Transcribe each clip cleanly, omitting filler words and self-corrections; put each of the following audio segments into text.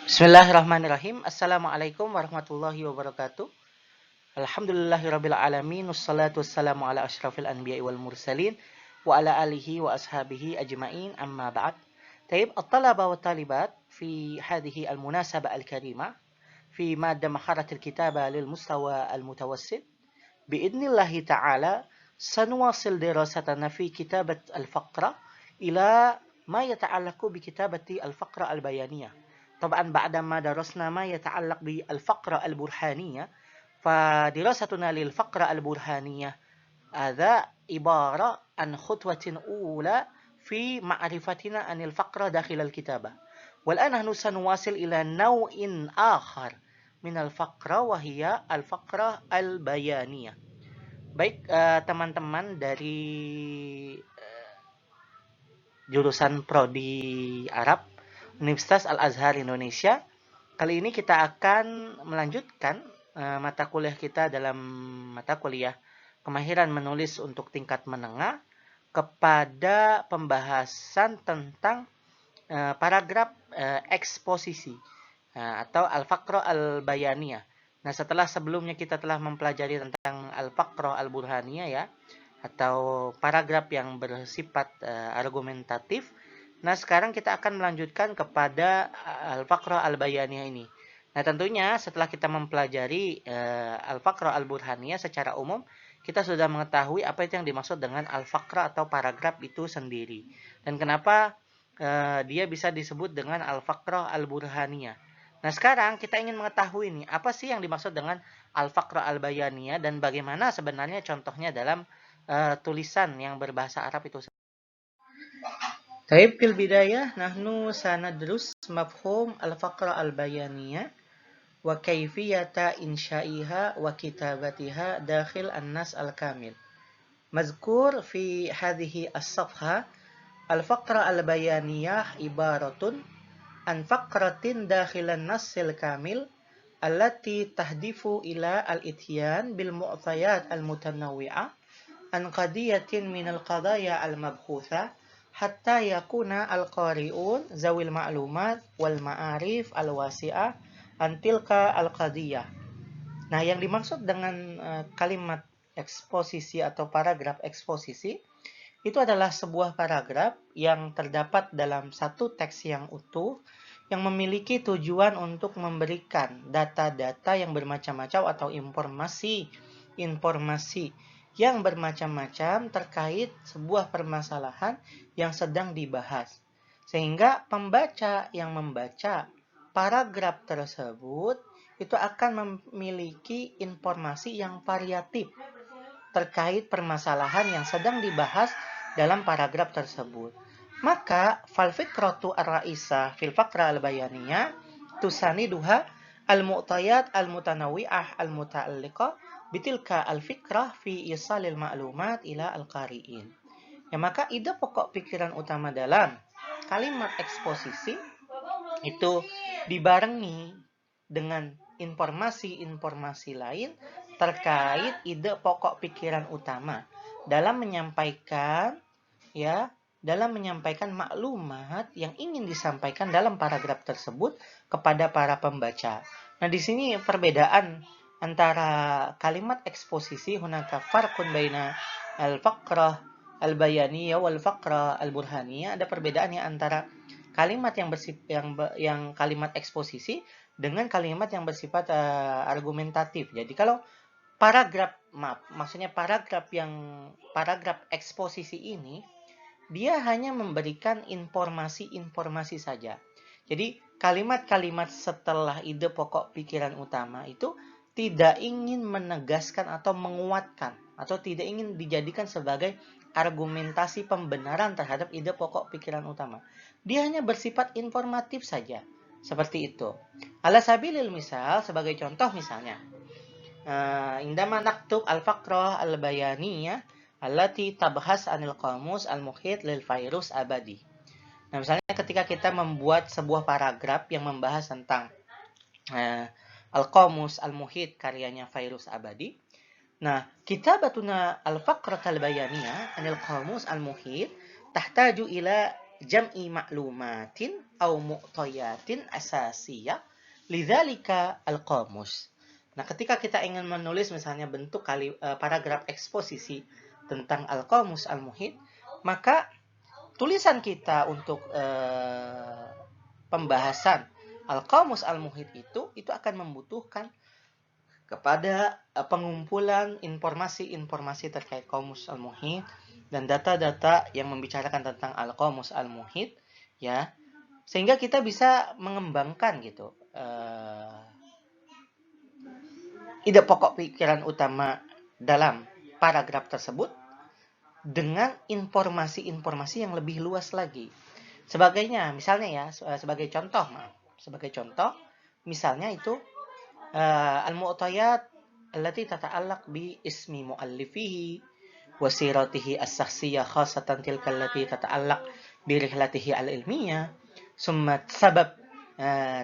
Bismillahirrahmanirrahim. Assalamualaikum warahmatullahi wabarakatuh. Alhamdulillahirabbil alamin. Wassalatu wassalamu ala asyrafil anbiya'i wal mursalin wa ala alihi wa ashabihi ajma'in. Amma ba'd. Taib at-talaba wa talibat fi hadhihi al-munasabah al-karimah fi madda maharat al-kitaba lil mustawa al-mutawassit. Biidnillahi ta'ala sanuwasil dirasatana fi kitabat al-faqra ila ma yata'allaqu bi kitabati al-faqra al-bayaniyah. طبعا بعدما درسنا ما يتعلق بالفقرة البرهانية فدراستنا للفقرة البرهانية هذا عبارة عن خطوة أولى في معرفتنا عن الفقرة داخل الكتابة. والآن نحن سنواصل إلى نوع آخر من الفقرة وهي الفقرة البيانية. Baik teman-teman dari jurusan Prodi Arab Universitas Al-Azhar Indonesia. Kali ini kita akan melanjutkan mata kuliah kita dalam mata kuliah kemahiran menulis untuk tingkat menengah kepada pembahasan tentang paragraf eksposisi atau al-faqra al-bayaniyah. Nah, setelah sebelumnya kita telah mempelajari tentang al-faqra al-burhaniyah ya, atau paragraf yang bersifat argumentatif. Nah, sekarang kita akan melanjutkan kepada al-faqra al-bayaniyah ini. Nah, tentunya setelah kita mempelajari al-faqra al-burhaniyah secara umum, kita sudah mengetahui apa itu yang dimaksud dengan al-faqra atau paragraf itu sendiri. Dan kenapa dia bisa disebut dengan al-faqra al-burhaniyah. Nah, sekarang kita ingin mengetahui nih, apa sih yang dimaksud dengan al-faqra al-bayaniyah dan bagaimana sebenarnya contohnya dalam tulisan yang berbahasa Arab itu. طيب في البداية نحن سندرس مفهوم الفقرة البيانية وكيفية إنشائها وكتابتها داخل النص الكامل. مذكور في هذه الصفحة الفقرة البيانية عبارة عن فقرة داخل النص الكامل التي تهدف إلى الإتيان بالمعطيات المتنوعة عن قضية من القضايا المبحوثة حتى يكون القارئون ذوي المعلومات والمعارف الواسعة عن تلك القضية. Nah, yang dimaksud dengan kalimat eksposisi atau paragraf eksposisi itu adalah sebuah paragraf yang terdapat dalam satu teks yang utuh yang memiliki tujuan untuk memberikan data-data yang bermacam-macam atau informasi yang bermacam-macam terkait sebuah permasalahan yang sedang dibahas. Sehingga pembaca yang membaca paragraf tersebut itu akan memiliki informasi yang variatif terkait permasalahan yang sedang dibahas dalam paragraf tersebut. Maka fal fikratu ar-ra'isah fil faqra al-bayaniyah tusaniduha al-mu'tayat al-mutanawwi'ah al-muta'alliqah bitilka al-fikrah fi isalil ma'lumat ila al-qari'in. Ya, maka ide pokok pikiran utama dalam kalimat eksposisi itu dibarengi dengan informasi-informasi lain terkait ide pokok pikiran utama dalam menyampaikan maklumat yang ingin disampaikan dalam paragraf tersebut kepada para pembaca. Nah, di sini perbedaan antara kalimat eksposisi hunaka farqun baina al-faqrah al-bayaniyah wal faqrah al-burhaniyah. Ada perbedaannya antara kalimat yang kalimat eksposisi dengan kalimat yang bersifat argumentatif. Jadi kalau paragraf eksposisi ini dia hanya memberikan informasi-informasi saja. Jadi kalimat-kalimat setelah ide pokok pikiran utama itu tidak ingin menegaskan atau menguatkan atau tidak ingin dijadikan sebagai argumentasi pembenaran terhadap ide pokok pikiran utama. Dia hanya bersifat informatif saja. Seperti itu. Ala sabilil misal, sebagai contoh misalnya, indama naktub al-faqrah al-bayaniyah allati tabhas anil qamus al-muhit lil Fairuz Abadi. Nah, misalnya ketika kita membuat sebuah paragraf yang membahas tentang al-qamus al-muhit karyanya Fairuz Abadi. Nah, kitabatuna al-faqrah al-bayaniyah anil qamus al-muhit tahtaju ila jam'i ma'lumatin aw mu'tayatin asasiyah lidzalika al-qamus. Nah, ketika kita ingin menulis misalnya bentuk paragraf eksposisi tentang al-qamus al-muhit, maka tulisan kita untuk pembahasan al-qamus al-muhit itu akan membutuhkan kepada pengumpulan informasi-informasi terkait qamus al-muhit dan data-data yang membicarakan tentang al-qamus al-muhit, ya, sehingga kita bisa mengembangkan gitu ide pokok pikiran utama dalam paragraf tersebut dengan informasi-informasi yang lebih luas lagi. Sebagainya, misalnya ya, sebagai contoh, misalnya itu al-mu'tayat allati tata'allaq bi ismi muallifihi wa siratihi as-shakhsiyah khassatan tilka allati tata'allaq bi rihlatihi al-ilmiyah summa sabab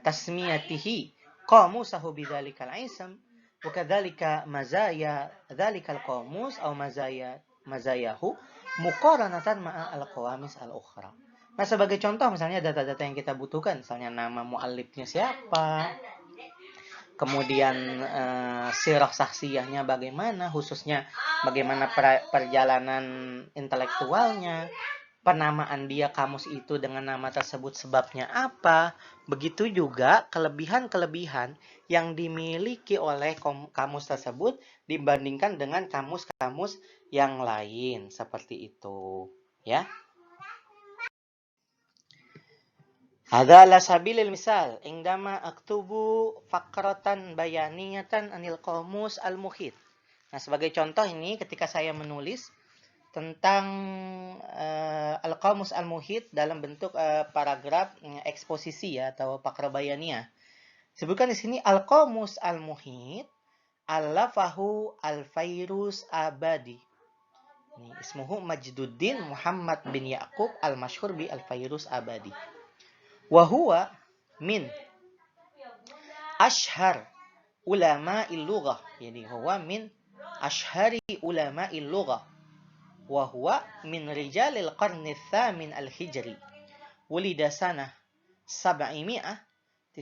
tasmiyatihi qamusahu bidzalikal ism wa kadzalika mazaya dzalikal qamus aw mazayahu muqaranatan ma'a al-qawamis al-ukhra. Nah, sebagai contoh misalnya data-data yang kita butuhkan, misalnya nama muallifnya siapa, kemudian sirah saksiyahnya bagaimana, khususnya bagaimana perjalanan intelektualnya, penamaan dia kamus itu dengan nama tersebut sebabnya apa, begitu juga kelebihan-kelebihan yang dimiliki oleh kamus tersebut dibandingkan dengan kamus-kamus yang lain, seperti itu, ya. Hadza ala sabilil misal, indama aktubu faqratan bayaniyatan anil qamus al-muhit. Nah, sebagai contoh ini ketika saya menulis tentang al-qamus al-muhit dalam bentuk paragraf eksposisi ya atau faqra bayaniyah. Sebutkan di sini al-qamus al-muhit allafahu al-Fairuz Abadi. Ini ismuhu Majduddin Muhammad bin Yaqub al-masyhur bi al-Fairuz Abadi. Wahuwa min ashhar ulama'il lughah. Yani huwa min ashhari ulama'il lughah. Wahuwa min rijalil qarni tsamin al-hijri. Wulida sanah 729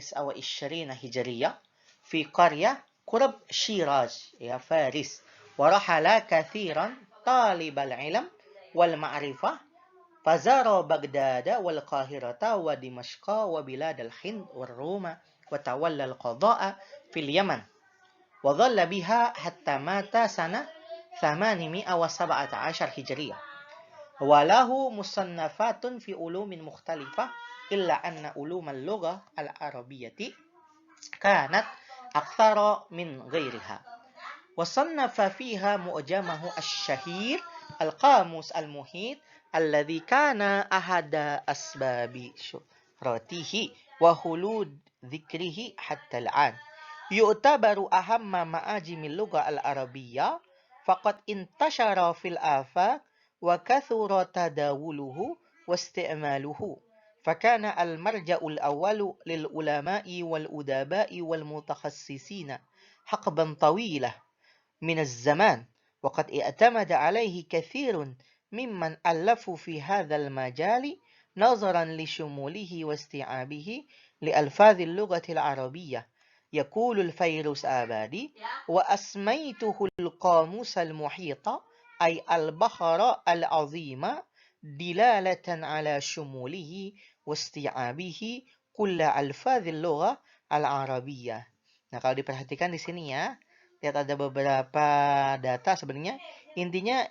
hijriyah fi qaryah qurb Shiraz ya Faris. Warahala kathiran talibal ilm wal ma'rifah فزار بغداد والقاهرة ودمشق وبلاد الهند والروم وتولى القضاء في اليمن وظل بها حتى مات سنة 817 هجرية وله مصنفات في علوم مختلفة إلا أن علوم اللغة العربية كانت أكثر من غيرها وصنف فيها معجمه الشهير القاموس المحيط الذي كان أحد أسباب شهرته وخلود ذكره حتى الآن يعتبر أهم معاجم اللغة العربية فقد انتشر في الآفاق وكثر تداوله واستعماله فكان المرجع الأول للعلماء والأدباء والمتخصصين حقبا طويلة من الزمان وقد اعتمد عليه كثير ممن ألفوا في هذا المجال نظرا لشموله واستيعابه لألفاظ اللغة العربية يقول الفيروز آبادي وأسميته القاموس المحيط أي البحر العظيم دلالة على شموله واستيعابه كل ألفاظ اللغة العربية. Nah, kalau diperhatikan di sini ya, lihat ada beberapa data sebenarnya intinya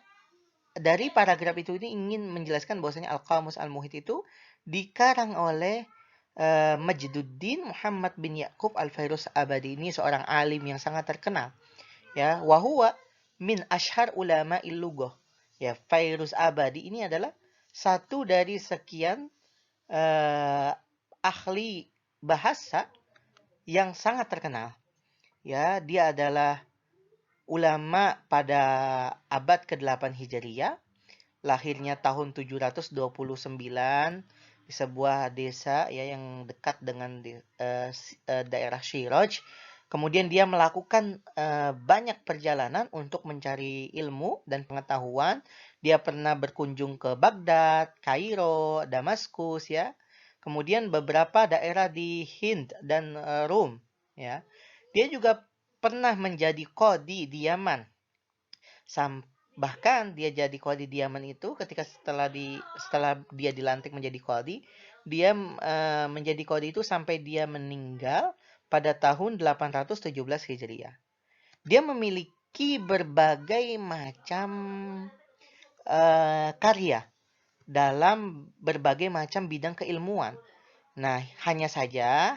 dari paragraf itu ini ingin menjelaskan bahwasanya Al-Qamus Al-Muhit itu dikarang oleh Majduddin Muhammad bin Yaqub Al-Fairuz Abadi. Ini seorang alim yang sangat terkenal. Ya, wa huwa min ashhar ulama'il lughah. Ya, Fairuz Abadi ini adalah satu dari sekian ahli bahasa yang sangat terkenal. Ya, dia adalah ulama pada abad ke-8 Hijriyah, lahirnya tahun 729 di sebuah desa ya yang dekat dengan daerah Shiraz Kemudian dia melakukan banyak perjalanan untuk mencari ilmu dan pengetahuan. Dia pernah berkunjung ke Baghdad, Kairo, Damaskus ya. Kemudian beberapa daerah di Hind dan Rom ya. Dia juga pernah menjadi qadhi di Yaman. Bahkan dia jadi qadhi di Yaman itu ketika setelah dia dilantik menjadi qadhi, dia menjadi qadhi itu sampai dia meninggal pada tahun 817 Hijriah. Dia memiliki berbagai macam karya dalam berbagai macam bidang keilmuan. Nah, hanya saja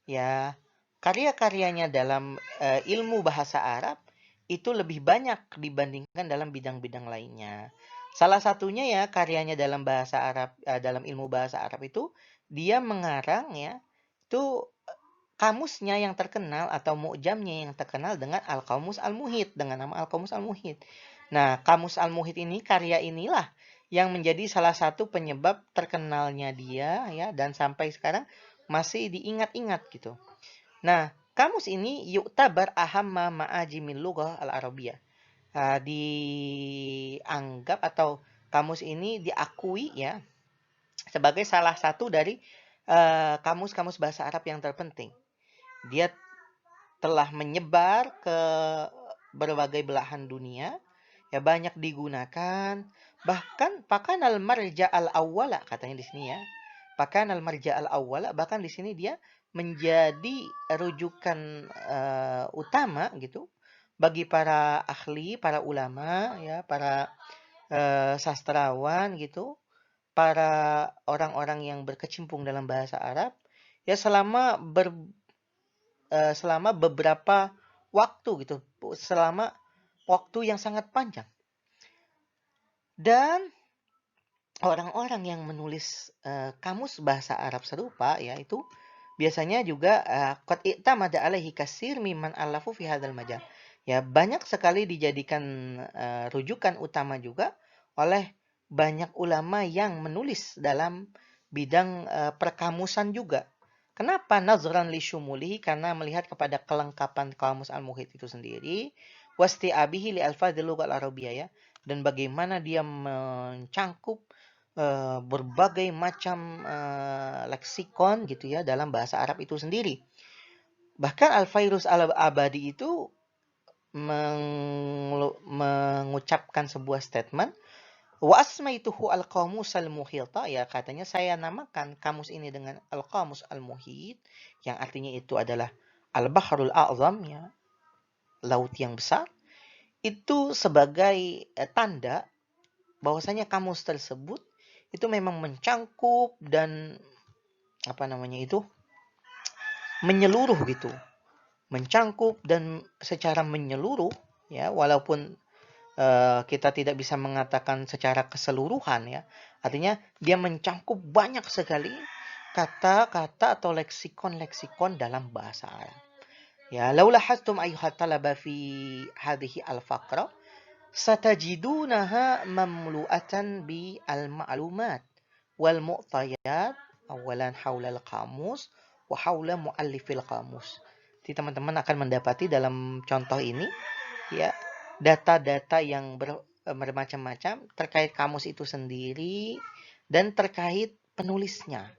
ya karya-karyanya dalam ilmu bahasa Arab itu lebih banyak dibandingkan dalam bidang-bidang lainnya. Salah satunya ya karyanya dalam bahasa Arab, dalam ilmu bahasa Arab itu dia mengarang ya itu kamusnya yang terkenal atau mu'jamnya yang terkenal dengan Al-Qamus Al-Muhit, dengan nama Al-Qamus Al-Muhit. Nah, Kamus Al-Muhit ini, karya inilah yang menjadi salah satu penyebab terkenalnya dia ya dan sampai sekarang masih diingat-ingat gitu. Nah, kamus ini yu'tabar ahamma ma'ajimil lughah al-arabiyah. Dianggap atau kamus ini diakui ya sebagai salah satu dari kamus-kamus bahasa Arab yang terpenting. Dia telah menyebar ke berbagai belahan dunia, ya banyak digunakan. Bahkan pakan al-marja al-awwala katanya di sini ya. Pakan al-marja al-awwala bahkan di sini dia menjadi rujukan utama gitu bagi para ahli, para ulama ya, para sastrawan gitu, para orang-orang yang berkecimpung dalam bahasa Arab ya selama beberapa waktu gitu, selama waktu yang sangat panjang. Dan orang-orang yang menulis kamus bahasa Arab serupa yaitu biasanya juga qad i'tamada alaihi katsir mimman alafu fi hadzal majal. Ya, banyak sekali dijadikan rujukan utama juga oleh banyak ulama yang menulis dalam bidang perkamusan juga. Kenapa nazran li syumulihi? Karena melihat kepada kelengkapan kamus al-muhit itu sendiri, wasti'abihi li alfadzil lughah al-arabiyyah ya, dan bagaimana dia mencangkup berbagai macam leksikon gitu ya dalam bahasa Arab itu sendiri. Bahkan Al-Fairuz Al-Abadi itu mengucapkan sebuah statement, wa asmaituhu al-qamus al-muhita, ya katanya saya namakan kamus ini dengan al-qamus al-muhit, yang artinya itu adalah al-bahrul a'zam ya, laut yang besar. Itu sebagai tanda bahwasanya kamus tersebut itu memang mencangkup dan menyeluruh gitu, mencangkup dan secara menyeluruh ya, walaupun kita tidak bisa mengatakan secara keseluruhan ya, artinya dia mencangkup banyak sekali kata-kata atau leksikon-leksikon dalam bahasa Arab ya. Laula hastum ayyuhat talaba fi hadhihi al-faqra satajidunaha mamlu'atan bi al-ma'lumat wal mu'tayat awalan haula al-qamus wa haula muallifil qamus. Jadi teman-teman akan mendapati dalam contoh ini ya data-data yang bermacam-macam terkait kamus itu sendiri dan terkait penulisnya.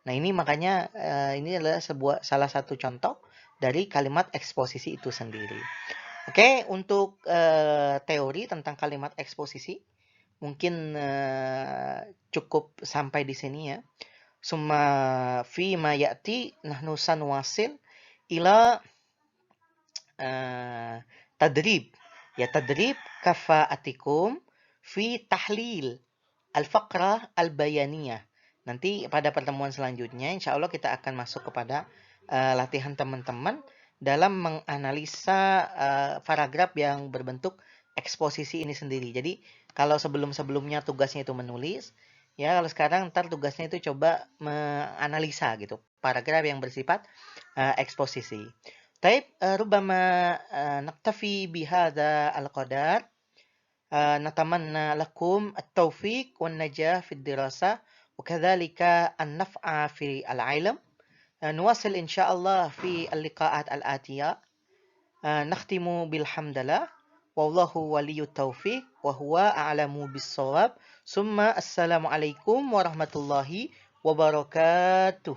Nah, ini makanya ini adalah salah satu contoh dari kalimat eksposisi itu sendiri. Oke, untuk teori tentang kalimat eksposisi mungkin cukup sampai di sini ya. Summa fi ma ya'ti nahnu sanwasil ila tadrib. Ya, tadrib kafaatikum fi tahlil al-faqrah al-bayaniyah. Nanti pada pertemuan selanjutnya insya Allah kita akan masuk kepada latihan teman-teman dalam menganalisa paragraf yang berbentuk eksposisi ini sendiri. Jadi kalau sebelum-sebelumnya tugasnya itu menulis, ya kalau sekarang ntar tugasnya itu coba menganalisa gitu paragraf yang bersifat eksposisi. Taib rubama naktafi bihadza al-qadar. نتمنى لكم التوفيق والنجاح في الدراسة وكذلك النفع في العلم. نواصل إن شاء الله في اللقاءات الآتية. نختم بالحمد لله والله ولي التوفيق وهو أعلم بالصواب. ثم السلام عليكم ورحمة الله وبركاته.